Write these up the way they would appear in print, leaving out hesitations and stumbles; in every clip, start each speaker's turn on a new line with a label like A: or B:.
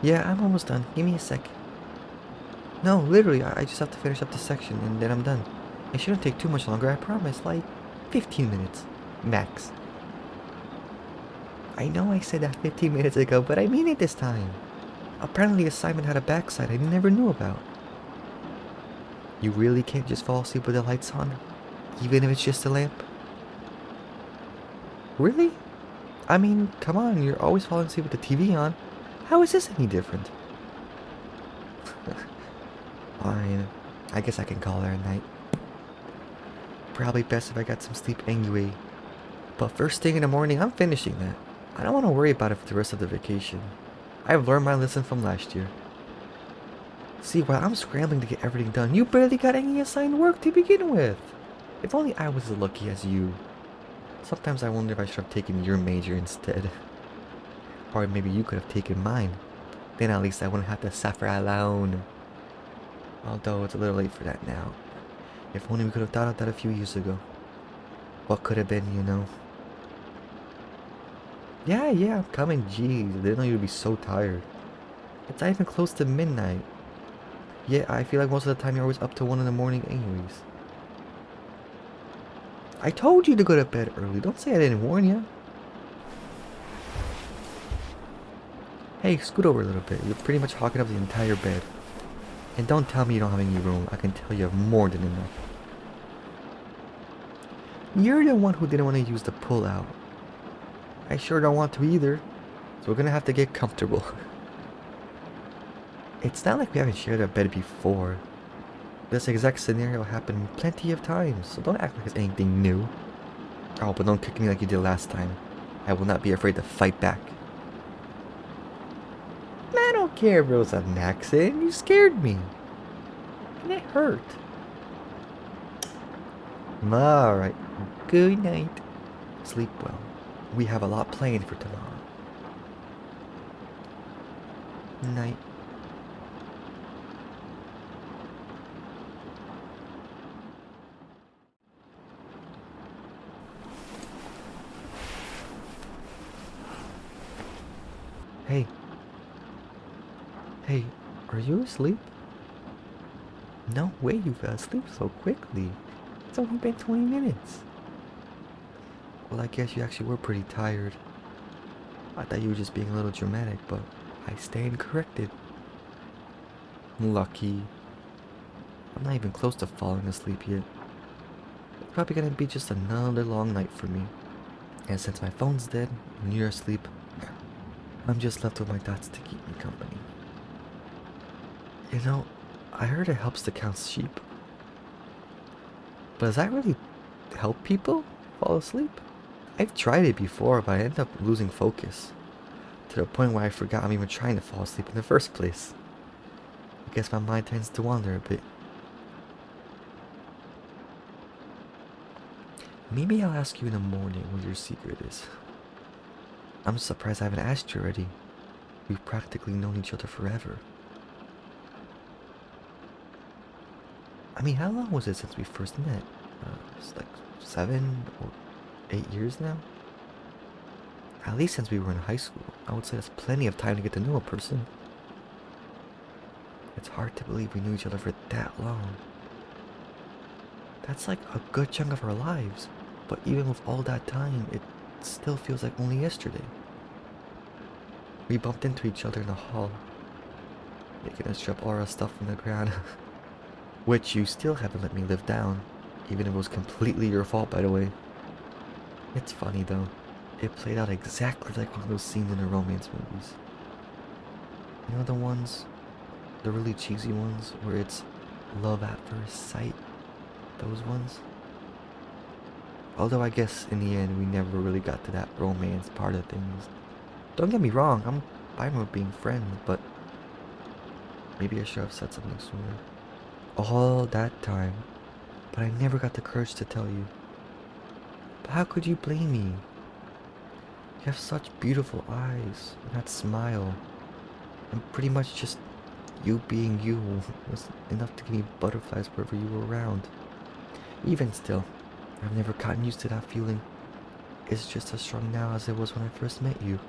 A: Yeah, I'm almost done. Give me a sec. No, literally, I just have to finish up this section and then I'm done. It shouldn't take too much longer, I promise. Like, 15 minutes. Max. I know I said that 15 minutes ago, but I mean it this time. Apparently, the assignment had a backside I never knew about. You really can't just fall asleep with the lights on? Even if it's just a lamp? Really? I mean, come on, you're always falling asleep with the TV on. How is this any different? Fine. I guess I can call her at night. Probably best if I got some sleep anyway. But first thing in the morning, I'm finishing that. I don't want to worry about it for the rest of the vacation. I've learned my lesson from last year. See, while I'm scrambling to get everything done, you barely got any assigned work to begin with. If only I was as lucky as you. Sometimes I wonder if I should have taken your major instead. Or maybe you could have taken mine. Then at least I wouldn't have to suffer alone. Although it's a little late for that now. If only we could have thought of that a few years ago. What could have been, you know? Yeah, I'm coming. Jeez, I didn't know you'd be so tired. It's not even close to midnight. Yeah, I feel like most of the time you're always up to 1 in the morning anyways. I told you to go to bed early. Don't say I didn't warn you. Hey, scoot over a little bit. You're pretty much hogging up the entire bed. And don't tell me you don't have any room. I can tell you have more than enough. You're the one who didn't want to use the pull-out. I sure don't want to either. So we're gonna have to get comfortable. It's not like we haven't shared a bed before. This exact scenario happened plenty of times, so don't act like it's anything new. Oh, but don't kick me like you did last time. I will not be afraid to fight back. I don't care if it was an accident. You scared me. And it hurt. Alright. Good night. Sleep well. We have a lot planned for tomorrow. Night. Hey. Hey, are you asleep? No way you fell asleep so quickly. It's only been 20 minutes. Well, I guess you actually were pretty tired. I thought you were just being a little dramatic, but I stand corrected. Lucky. I'm not even close to falling asleep yet. It's probably gonna be just another long night for me. And since my phone's dead and you're asleep, I'm just left with my thoughts to keep me company. You know, I heard it helps to count sheep. But does that really help people fall asleep? I've tried it before, but I ended up losing focus. To the point where I forgot I'm even trying to fall asleep in the first place. I guess my mind tends to wander a bit. Maybe I'll ask you in the morning what your secret is. I'm surprised I haven't asked you already. We've practically known each other forever. I mean, how long was it since we first met? It's like 7 or 8 years now? At least since we were in high school. I would say that's plenty of time to get to know a person. It's hard to believe we knew each other for that long. That's like a good chunk of our lives. But even with all that time, it still feels like only yesterday. We bumped into each other in the hall, making us drop all our stuff on the ground. Which you still haven't let me live down, even if it was completely your fault, by the way. It's funny though. It played out exactly like one of those scenes in the romance movies. You know the ones, the really cheesy ones, where it's love at first sight? Those ones? Although I guess in the end we never really got to that romance part of things. Don't get me wrong, I'm fine with being friends, but maybe I should have said something sooner. All that time, but I never got the courage to tell you. But how could you blame me? You have such beautiful eyes, and that smile, and pretty much just you being you was enough to give me butterflies wherever you were around. Even still, I've never gotten used to that feeling. It's just as strong now as it was when I first met you.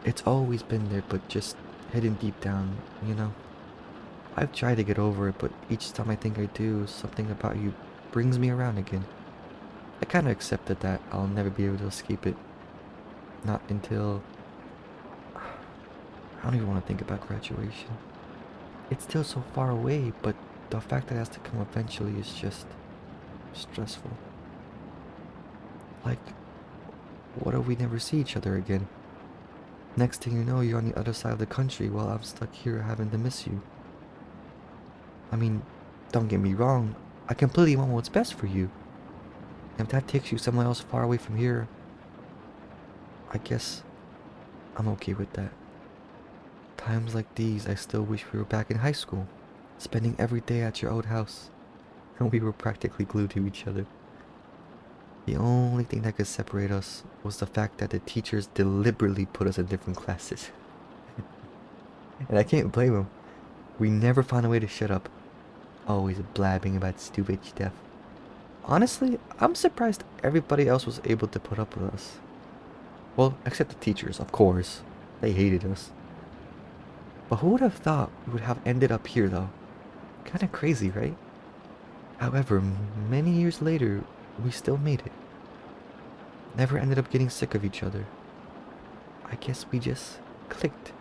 A: It's always been there, but just hidden deep down, you know? I've tried to get over it, but each time I think I do, something about you brings me around again. I kind of accepted that I'll never be able to escape it. Not until... I don't even want to think about graduation. It's still so far away, but the fact that it has to come eventually is just stressful. Like, what if we never see each other again? Next thing you know, you're on the other side of the country while I'm stuck here having to miss you. I mean, don't get me wrong, I completely want what's best for you. And if that takes you somewhere else far away from here, I guess I'm okay with that. Times like these, I still wish we were back in high school, spending every day at your old house, and we were practically glued to each other. The only thing that could separate us was the fact that the teachers deliberately put us in different classes. And I can't blame them. We never found a way to shut up, always blabbing about stupid stuff. Honestly, I'm surprised everybody else was able to put up with us. Well, except the teachers, of course. They hated us. But who would have thought we would have ended up here, though? Kinda crazy, right? However, many years later, we still made it. Never ended up getting sick of each other. I guess we just clicked.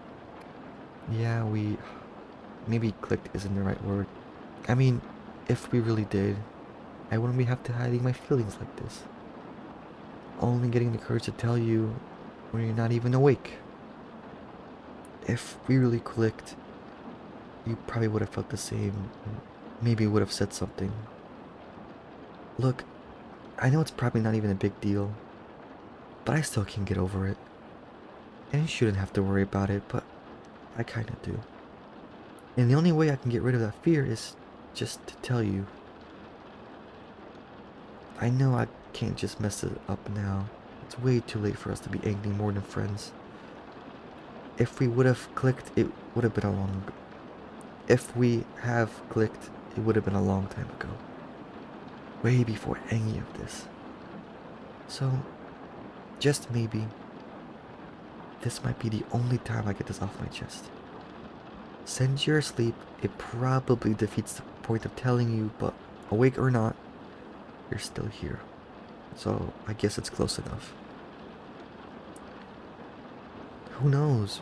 A: Yeah, maybe clicked isn't the right word. I mean, if we really did, I wouldn't be have to hiding my feelings like this. Only getting the courage to tell you when you're not even awake. If we really clicked, you probably would have felt the same. Maybe would have said something. Look, I know it's probably not even a big deal, but I still can't get over it. And you shouldn't have to worry about it, but I kinda do. And the only way I can get rid of that fear is just to tell you. I know I can't just mess it up now. It's way too late for us to be anything more than friends. If we would have clicked, it would have been a long... If we have clicked, it would have been a long time ago. Way before any of this. So, just maybe, this might be the only time I get this off my chest. Since you're asleep, it probably defeats the point of telling you, but awake or not, you're still here. So, I guess it's close enough. Who knows?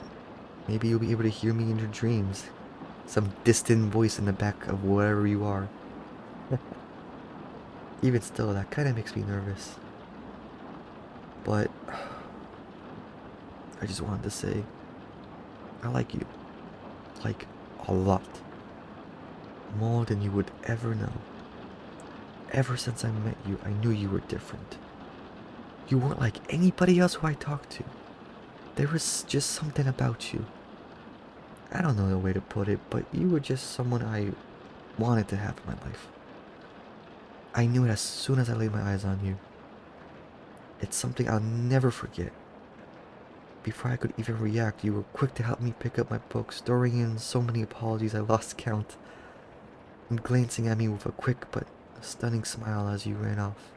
A: Maybe you'll be able to hear me in your dreams. Some distant voice in the back of wherever you are. Even still, that kind of makes me nervous. But I just wanted to say, I like you. Like, a lot. More than you would ever know. Ever since I met you, I knew you were different. You weren't like anybody else who I talked to. There was just something about you. I don't know the way to put it, but you were just someone I wanted to have in my life. I knew it as soon as I laid my eyes on you. It's something I'll never forget. Before I could even react, you were quick to help me pick up my books, throwing in so many apologies I lost count, and glancing at me with a quick but stunning smile as you ran off.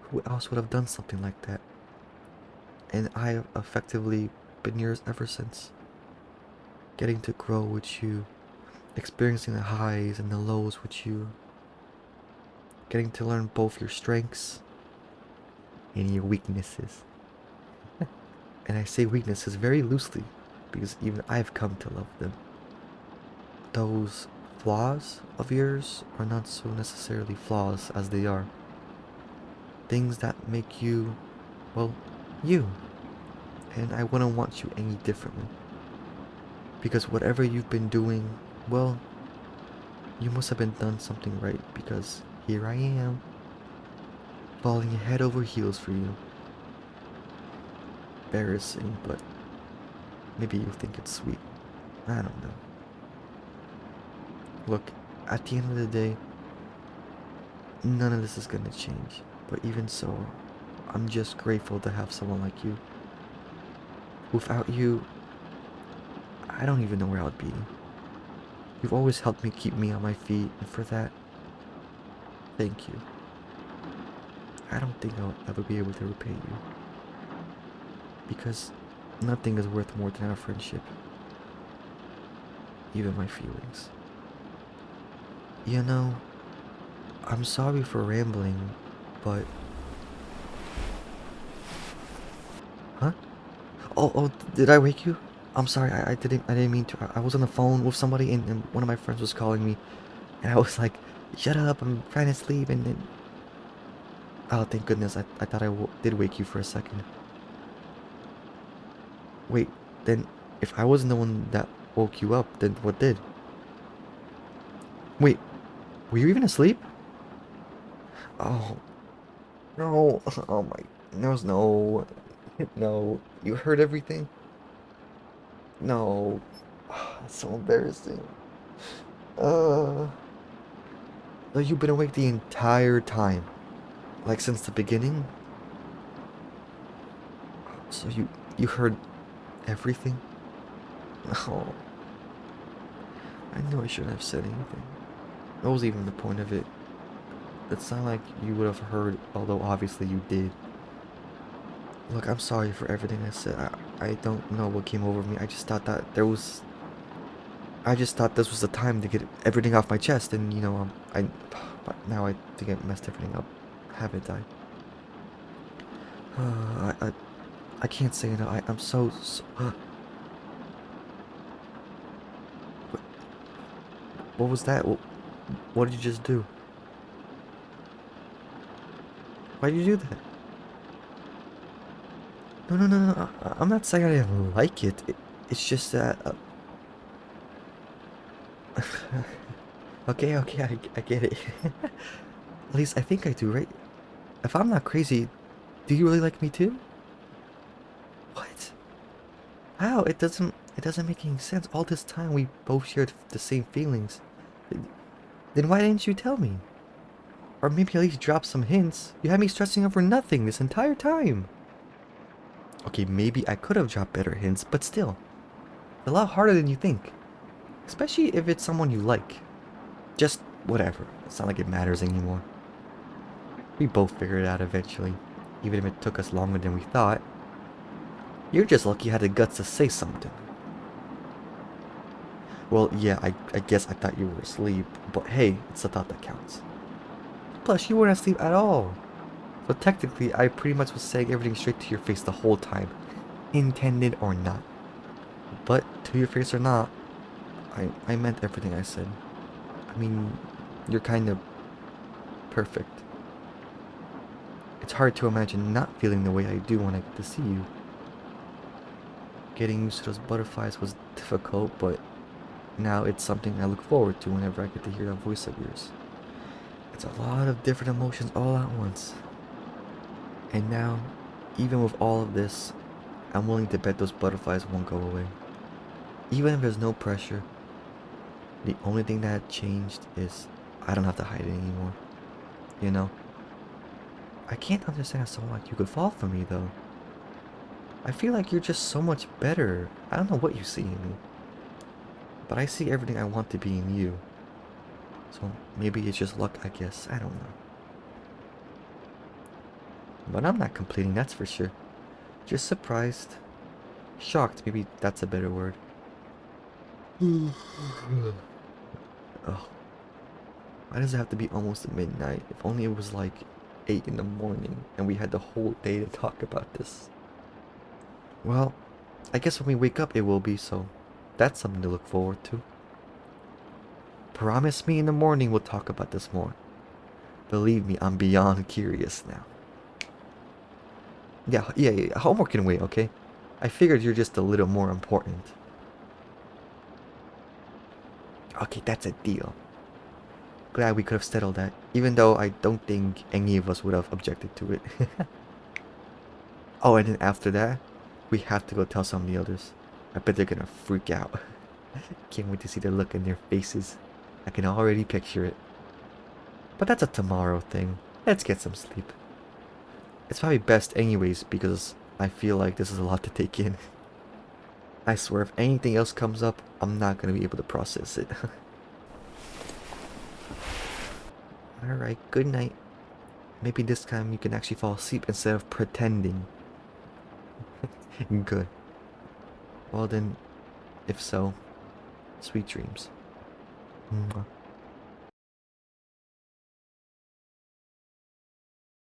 A: Who else would have done something like that? And I have effectively been yours ever since. Getting to grow with you, experiencing the highs and the lows with you, getting to learn both your strengths and your weaknesses. And I say weaknesses very loosely, because even I've come to love them. Those flaws of yours are not so necessarily flaws as they are. Things that make you, well, you. And I wouldn't want you any differently. Because whatever you've been doing, well, you must have been done something right, because here I am, falling head over heels for you. Embarrassing, but maybe you think it's sweet. I don't know. Look, at the end of the day, none of this is gonna change. But even so, I'm just grateful to have someone like you. Without you, I don't even know where I would be. You've always helped me keep me on my feet, and for that, thank you. I don't think I'll ever be able to repay you. Because nothing is worth more than our friendship. even my feelings. You know, I'm sorry for rambling, but... Huh? Oh, did I wake you? I'm sorry, I didn't mean to. I was on the phone with somebody and one of my friends was calling me. And I was like, shut up, I'm trying to sleep, and then... Oh, thank goodness, I thought I did wake you for a second. Wait, then, if I wasn't the one that woke you up, then what did? Wait, were you even asleep? Oh, no, oh my... No. No, you heard everything? No. That's so embarrassing. Uh... So you've been awake the entire time? Like since the beginning? So you heard everything? Oh, I knew I shouldn't have said anything. What was even the point of it? It's not like you would have heard, although obviously you did. Look, I'm sorry for everything I said. I don't know what came over me. I just thought that there was... I just thought this was the time to get everything off my chest, and you know, but now I think I messed everything up. Haven't I? I can't say no. I'm so what was that? What did you just do? Why did you do that? No. I'm not saying I didn't like it. It's just that... okay, I get it. At least I think I do, right? If I'm not crazy, do you really like me too? What? How? It doesn't make any sense. All this time we both shared the same feelings. Then why didn't you tell me? Or maybe at least drop some hints. You had me stressing over nothing this entire time. Okay, maybe I could have dropped better hints, but still. A lot harder than you think. Especially if it's someone you like. Just whatever. It's not like it matters anymore. We both figured it out eventually. Even if it took us longer than we thought. You're just lucky you had the guts to say something. Well, yeah, I guess I thought you were asleep. But hey, it's the thought that counts. Plus, you weren't asleep at all. So technically, I pretty much was saying everything straight to your face the whole time. Intended or not. But, to your face or not, I meant everything I said. I mean, you're kind of perfect. It's hard to imagine not feeling the way I do when I get to see you. Getting used to those butterflies was difficult, but now it's something I look forward to whenever I get to hear that voice of yours. It's a lot of different emotions all at once. And now, even with all of this, I'm willing to bet those butterflies won't go away. Even if there's no pressure, the only thing that changed is I don't have to hide it anymore. You know? I can't understand how someone like you could fall for me, though. I feel like you're just so much better. I don't know what you see in me. But I see everything I want to be in you. So maybe it's just luck, I guess. I don't know. But I'm not complaining, that's for sure. Just surprised. Shocked, maybe that's a better word. Oh, why does it have to be almost midnight? If only it was like 8 in the morning and we had the whole day to talk about this. Well, I guess when we wake up it will be, so that's something to look forward to. Promise me in the morning we'll talk about this more. Believe me, I'm beyond curious now. Yeah, homework can wait, okay? I figured you're just a little more important. Okay, that's a deal. Glad we could have settled that, even though I don't think any of us would have objected to it. Oh, and then after that, we have to go tell some of the others. I bet they're gonna freak out. Can't wait to see the look in their faces. I can already picture it. But that's a tomorrow thing. Let's get some sleep. It's probably best anyways because I feel like this is a lot to take in. I swear if anything else comes up, I'm not gonna be able to process it. Alright, good night. Maybe this time you can actually fall asleep instead of pretending. Good. Well then, if so, Sweet dreams. Mwah.